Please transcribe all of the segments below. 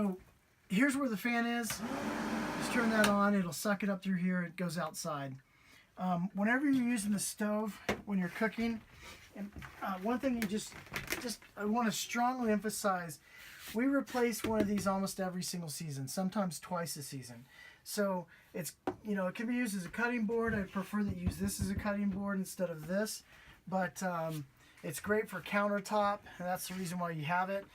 So here's where the fan is. Just turn that on. It'll suck it up through here. It goes outside. Whenever you're using the stove when you're cooking, and one thing I want to strongly emphasize, we replace one of these almost every single season, sometimes twice a season. So it's, it can be used as a cutting board. I prefer that you use this as a cutting board instead of this, but it's great for countertop, and that's the reason why you have it.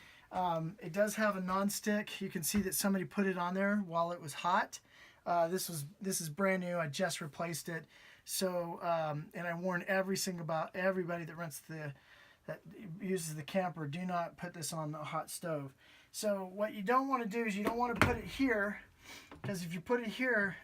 It does have a non-stick. You can see that somebody put it on there while it was hot. This is brand new. I just replaced it. So and I warn everybody that uses the camper, do not put this on a hot stove. So what you don't want to do is you don't want to put it here, because if you put it here,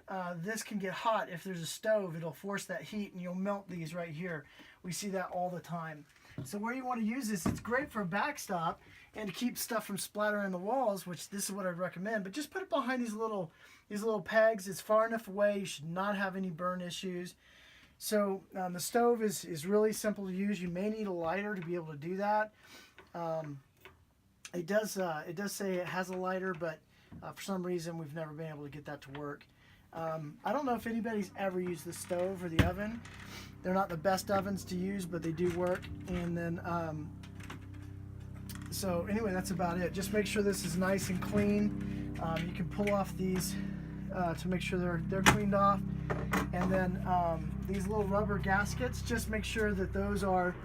this can get hot. If there's a stove, it'll force that heat and you'll melt these right here. We see that all the time. So where you want to use this, it's great for a backstop and to keep stuff from splattering the walls, which this is what I'd recommend. But just put it behind these little pegs. It's far enough away. You should not have any burn issues. So the stove is really simple to use. You may need a lighter to be able to do that. It does say it has a lighter, but for some reason we've never been able to get that to work. I don't know if anybody's ever used the stove or the oven. They're not the best ovens to use, but they do work. And then, so anyway, that's about it. Just make sure this is nice and clean. You can pull off these to make sure they're cleaned off. And then these little rubber gaskets, just make sure that those are,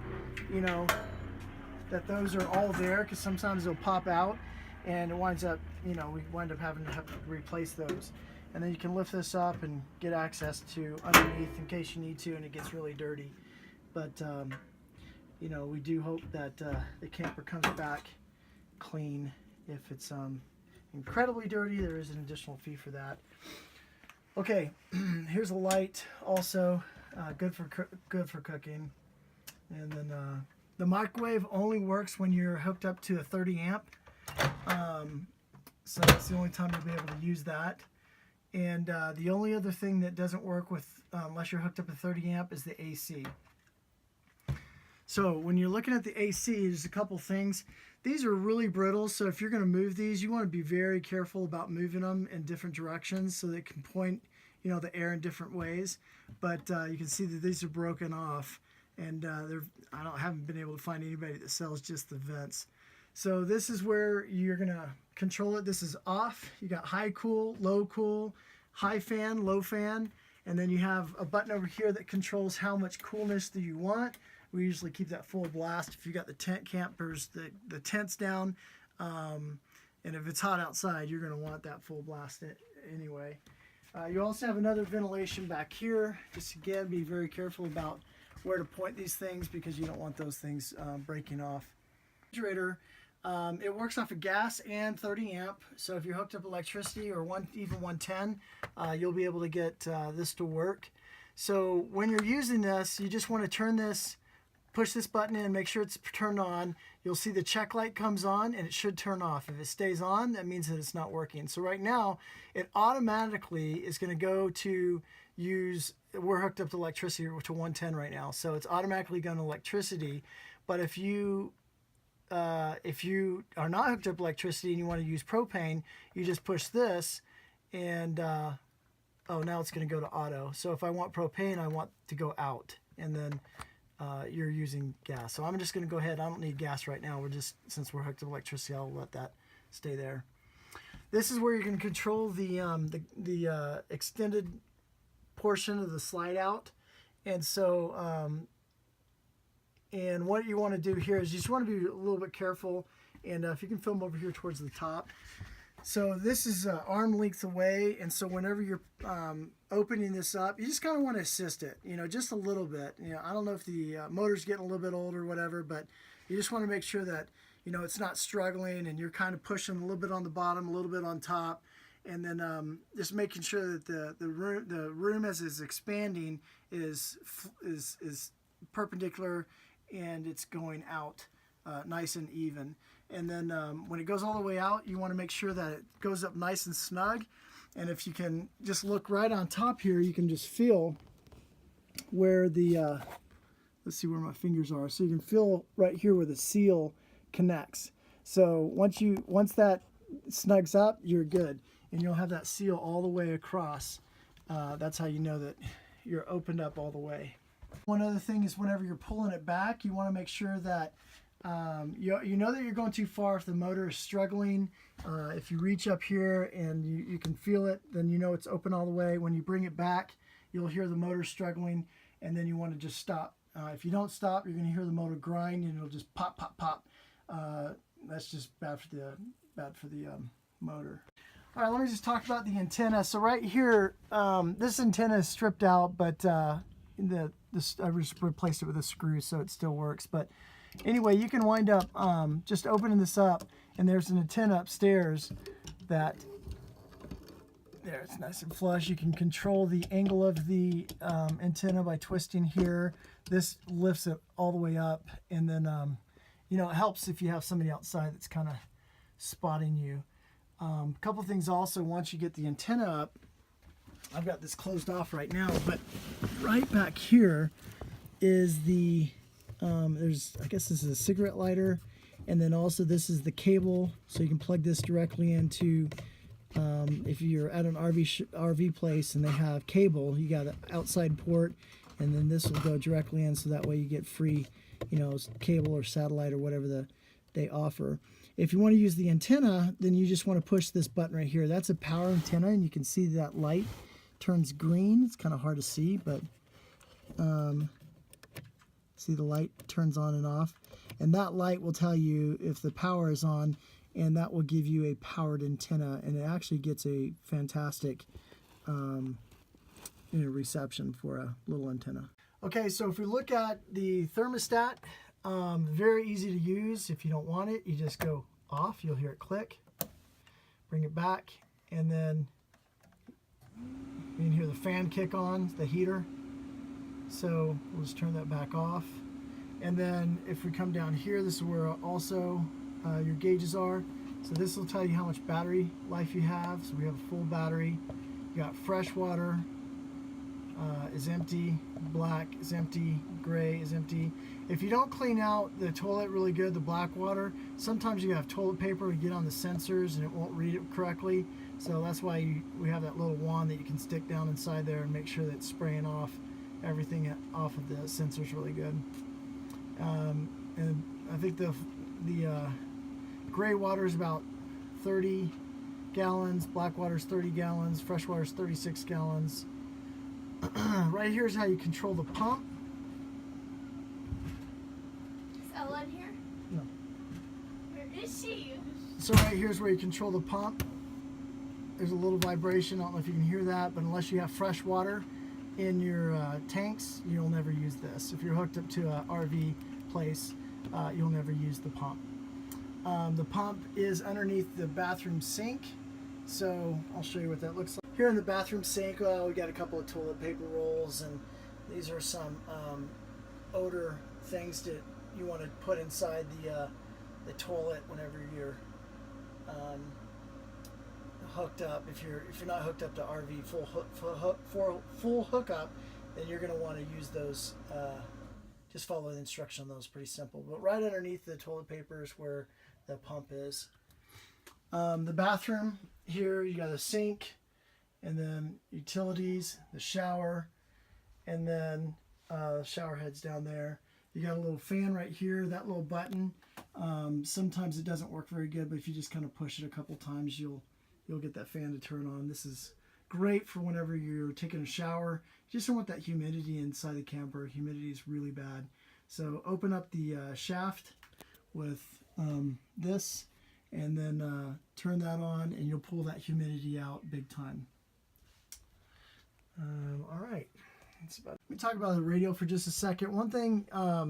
that those are all there, because sometimes they'll pop out and it winds up, we wind up having to replace those. And then you can lift this up and get access to underneath in case you need to and it gets really dirty. But, we do hope that the camper comes back clean. If it's incredibly dirty, there is an additional fee for that. Okay, here's a light also, good for cooking. And then the microwave only works when you're hooked up to a 30 amp. So that's the only time you'll be able to use that. And the only other thing that doesn't work with unless you're hooked up to 30 amp is the AC. So when you're looking at the AC, there's a couple things. These are really brittle, so if you're going to move these, you want to be very careful about moving them in different directions so they can point, the air in different ways. But you can see that these are broken off, and I haven't been able to find anybody that sells just the vents. So this is where you're going to control it. This is off. You got high cool, low cool, high fan, low fan, and then you have a button over here that controls how much coolness do you want. We usually keep that full blast if you got the tent campers, the tents down, and if it's hot outside, you're going to want that full blast anyway. You also have another ventilation back here. Just again, be very careful about where to point these things because you don't want those things breaking off. Refrigerator, it works off of gas and 30 amp, so if you're hooked up electricity or even 110, you'll be able to get this to work. So when you're using this, you just want to turn this, push this button in, make sure it's turned on. You'll see the check light comes on and it should turn off. If it stays on, that means that it's not working. So right now, it automatically is going to go to we're hooked up to electricity to 110 right now, so it's automatically going to electricity. But if you are not hooked up to electricity and you want to use propane, you just push this and now it's going to go to auto. So if I want propane, I want to go out, and then you're using gas. So I'm just going to go ahead. I don't need gas right now. Since we're hooked to electricity, I'll let that stay there. This is where you can control the extended portion of the slide out. And so, and what you want to do here is you just want to be a little bit careful. And if you can film over here towards the top. So this is arm length away, and so whenever you're opening this up, you just kind of want to assist it, just a little bit. I don't know if the motor's getting a little bit old or whatever, but you just want to make sure that, it's not struggling, and you're kind of pushing a little bit on the bottom, a little bit on top, and then just making sure that the room as it's expanding is perpendicular and it's going out nice and even. And then when it goes all the way out, you want to make sure that it goes up nice and snug. And if you can just look right on top here, you can just feel where the, let's see where my fingers are. So you can feel right here where the seal connects. So once that snugs up, you're good. And you'll have that seal all the way across. That's how you know that you're opened up all the way. One other thing is whenever you're pulling it back, you want to make sure that you know that you're going too far if the motor is struggling. If you reach up here and you can feel it, then you know it's open all the way. When you bring it back, you'll hear the motor struggling, and then you want to just stop. If you don't stop, you're going to hear the motor grind, and it'll just pop, pop, pop. That's just bad for the motor. All right, let me just talk about the antenna. So right here, this antenna is stripped out, but I just replaced it with a screw so it still works. But anyway, you can wind up just opening this up, and there's an antenna upstairs that, there, it's nice and flush. You can control the angle of the antenna by twisting here. This lifts it all the way up, and then, you know, it helps if you have somebody outside that's kind of spotting you. A couple things also, once you get the antenna up, I've got this closed off right now, but right back here is the, I guess this is a cigarette lighter, and then also this is the cable, so you can plug this directly into, if you're at an RV place and they have cable, you got an outside port, and then this will go directly in, so that way you get free, you know, cable or satellite or whatever they offer. If you want to use the antenna, then you just want to push this button right here. That's a power antenna, and you can see that light turns green. It's kind of hard to see, but see the light turns on and off. And that light will tell you if the power is on, and that will give you a powered antenna, and it actually gets a fantastic reception for a little antenna. Okay, so if we look at the thermostat, very easy to use. If you don't want it, you just go off. You'll hear it click. Bring it back, and then you can hear the fan kick on, the heater. So we'll just turn that back off. And then if we come down here, this is where also your gauges are. So this will tell you how much battery life you have. So we have a full battery. You got fresh water is empty, black is empty, gray is empty. If you don't clean out the toilet really good, the black water, sometimes you have toilet paper to get on the sensors and it won't read it correctly. So that's why we have that little wand that you can stick down inside there and make sure that it's spraying off everything off of the sensors really good. And I think the gray water is about 30 gallons, black water is 30 gallons, fresh water is 36 gallons. Right here is how you control the pump. Is Ella in here? No. Where is she? So right here is where you control the pump. There's a little vibration. I don't know if you can hear that, but unless you have fresh water in your tanks, you'll never use this. If you're hooked up to an RV place, you'll never use the pump. The pump is underneath the bathroom sink, so I'll show you what that looks like. Here in the bathroom sink, we got a couple of toilet paper rolls, and these are some odor things that you want to put inside the toilet whenever you're hooked up. If you're not hooked up to RV full hookup, then you're going to want to use those. Just follow the instruction on those. Pretty simple. But right underneath the toilet paper is where the pump is. The bathroom here, you got a sink, and then utilities, the shower, and then shower heads down there. You got a little fan right here, that little button. Sometimes it doesn't work very good, but if you just kind of push it a couple times, you'll get that fan to turn on. This is great for whenever you're taking a shower. You just don't want that humidity inside the camper. Humidity is really bad. So open up the shaft with this, and then turn that on, and you'll pull that humidity out big time. All right. Let me talk about the radio for just a second. One thing, a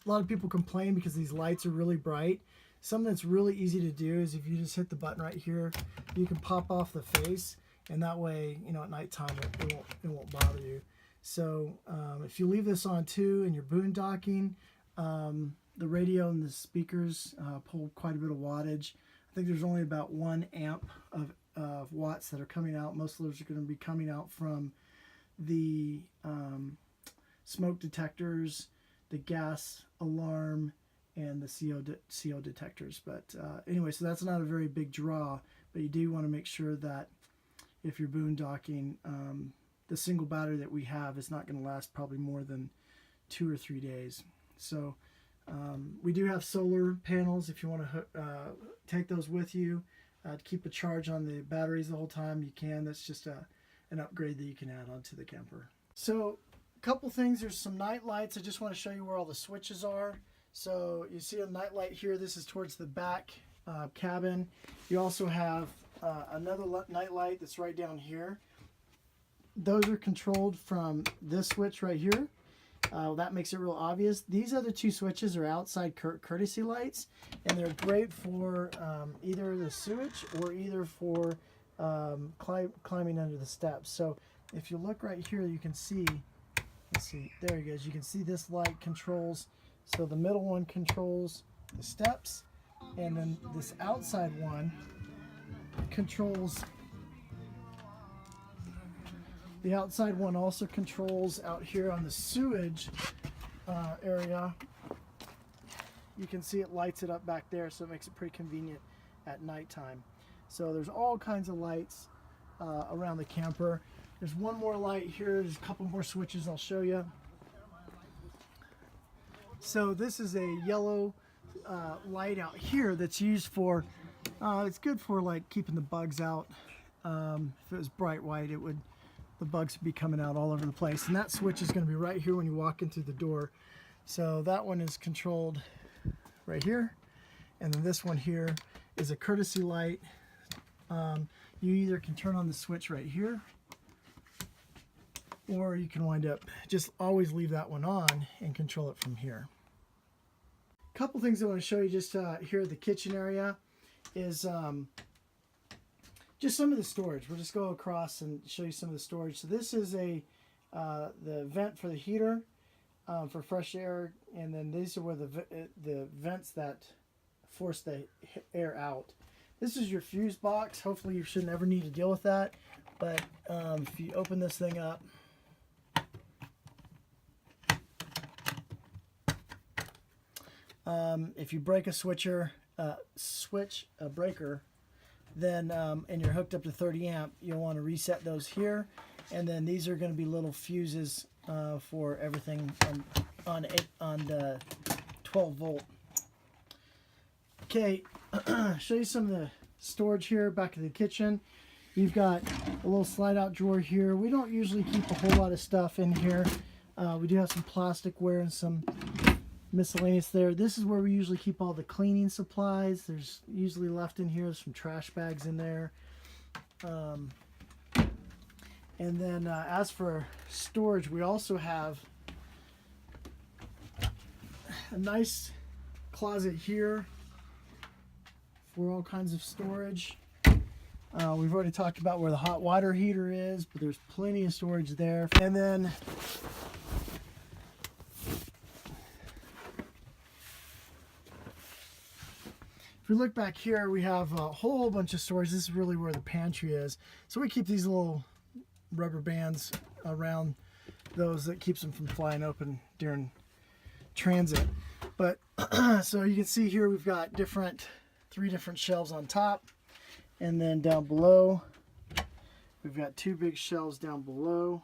lot of people complain because these lights are really bright. Something that's really easy to do is if you just hit the button right here, you can pop off the face, and that way, you know, at nighttime it won't bother you. So if you leave this on too and you're boondocking, the radio and the speakers pull quite a bit of wattage. I think there's only about 1 amp of watts that are coming out. Most of those are going to be coming out from the smoke detectors, the gas alarm, and the CO detectors. But anyway, so that's not a very big draw, but you do want to make sure that if you're boondocking, the single battery that we have is not going to last probably more than 2 or 3 days. So we do have solar panels if you want to take those with you to keep a charge on the batteries the whole time. You can. That's just an upgrade that you can add onto the camper. So a couple things. There's some night lights. I just want to show you where all the switches are. So you see a night light here. This is towards the back cabin. You also have another night light that's right down here. Those are controlled from this switch right here. That makes it real obvious. These other two switches are outside courtesy lights, and they're great for either the sewage or either for climbing under the steps. So if you look right here, you can see, let's see, there it goes. You can see this light controls, so the middle one controls the steps, and then this outside one controls, the outside one also controls out here on the sewage area. You can see it lights it up back there, so it makes it pretty convenient at nighttime. So there's all kinds of lights around the camper. There's one more light here. There's a couple more switches I'll show you. So this is a yellow light out here that's used for, it's good for like keeping the bugs out. If it was bright white, the bugs would be coming out all over the place. And that switch is going to be right here when you walk into the door. So that one is controlled right here. And then this one here is a courtesy light. You either can turn on the switch right here, or you can wind up, just always leave that one on and control it from here. A couple things I want to show you just here at the kitchen area is just some of the storage. We'll just go across and show you some of the storage. So this is the vent for the heater for fresh air, and then these are where the vents that force the air out. This is your fuse box. Hopefully you shouldn't ever need to deal with that, but if you open this thing up, if you break a breaker, then and you're hooked up to 30 amp, you'll want to reset those here. And then these are going to be little fuses for everything on 12 volt. Okay, show you some of the storage here back in the kitchen. You've got a little slide out drawer here. We don't usually keep a whole lot of stuff in here. We do have some plasticware and some miscellaneous there. This is where we usually keep all the cleaning supplies. There's usually left in here some trash bags in there. And then as for storage, we also have a nice closet here for all kinds of storage. We've already talked about where the hot water heater is, but there's plenty of storage there. And then if we look back here, we have a whole bunch of storage. This is really where the pantry is. So we keep these little rubber bands around those that keeps them from flying open during transit. But so you can see here we've got three different shelves on top, and then down below we've got two big shelves down below,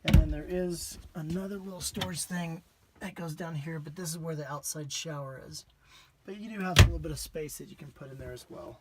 and then there is another little storage thing that goes down here, but this is where the outside shower is. But you do have a little bit of space that you can put in there as well.